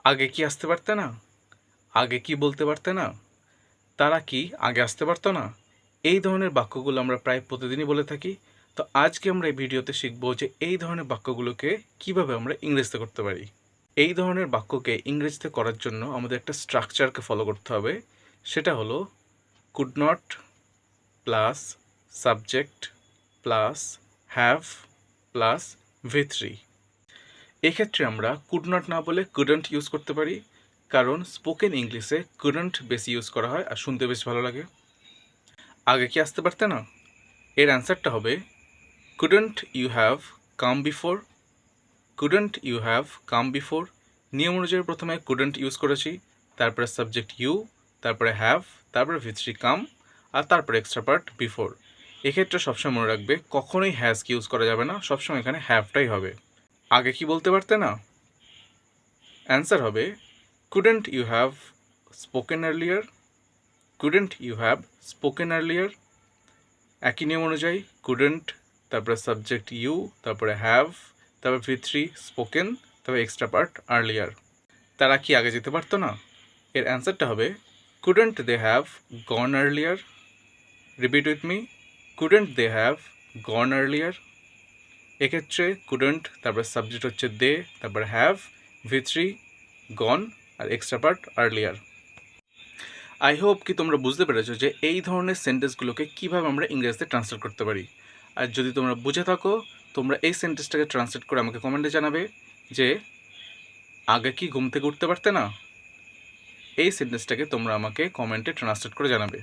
আগে কি আসতে পারতে না? আগে কি বলতে পারতে না? তারা কি আগে আসতে পারত না? এই ধরনের বাক্যগুলো আমরা প্রায় প্রতিদিনই বলে থাকি। তো আজকে আমরা এই ভিডিওতে শিখব যে এই ধরনের বাক্যগুলোকে কিভাবে আমরা ইংরেজিতে করতে পারি। এই ধরনের বাক্যকে ইংরেজিতে করার জন্য আমাদের একটা স্ট্রাকচারকে ফলো করতে হবে। সেটা হলো could not plus subject plus have plus V. এক্ষেত্রে আমরা কুড নট না বলে কুডন্ট ইউজ করতে পারি, কারণ স্পোকেন ইংলিশে কুডন্ট বেশি ইউজ করা হয় আর শুনতে বেশ ভালো লাগে। আগে কি আসতে পারতে না? এর অ্যান্সারটা হবে couldn't you have come before. Couldn't you have come before. নিয়ম অনুযায়ী প্রথমে কুডন্ট ইউজ করেছি, তারপরে সাবজেক্ট ইউ, তারপরে হ্যাভ, তারপরে ভি3 কাম, আর তারপরে এক্সট্রা পার্ট বিফোর। এক্ষেত্রে সবসময় মনে রাখবে কখনোই হ্যাজকে ইউজ করা যাবে না, সবসময় এখানে হ্যাভটাই হবে। আগে কি বলতে পারতে না? অ্যান্সার হবে couldn't you have spoken earlier. Couldn't you have spoken earlier. একই নিয়ম অনুযায়ী কুডন্ট, তারপরে সাবজেক্ট ইউ, তারপরে হ্যাভ, তারপর ভি3 স্পোকেন, তারপরে এক্সট্রা পার্ট আর্লিয়ার। তারা কি আগে যেতে পারতো না? এর অ্যান্সারটা হবে couldn't they have gone earlier. Repeat with me, couldn't they have gone earlier. এক্ষেত্রে কুডন্ট, তারপরে সাবজেক্ট হচ্ছে দে, তারপরে হ্যাভ, ভি3 গন, আর extra part earlier. I hope কি তোমরা বুঝতে পেরেছো যে এই ধরনের সেন্টেন্সগুলোকে কীভাবে আমরা ইংরেজিতে ট্রান্সলেট করতে পারি। আর যদি তোমরা বুঝে থাকো, তোমরা এই সেন্টেন্সটাকে ট্রান্সলেট করে আমাকে কমেন্টে জানাবে যে আগে কি ঘুম থেকে উঠতে পারতে না। এই সেন্টেন্সটাকে তোমরা আমাকে কমেন্টে ট্রান্সলেট করে জানাবে।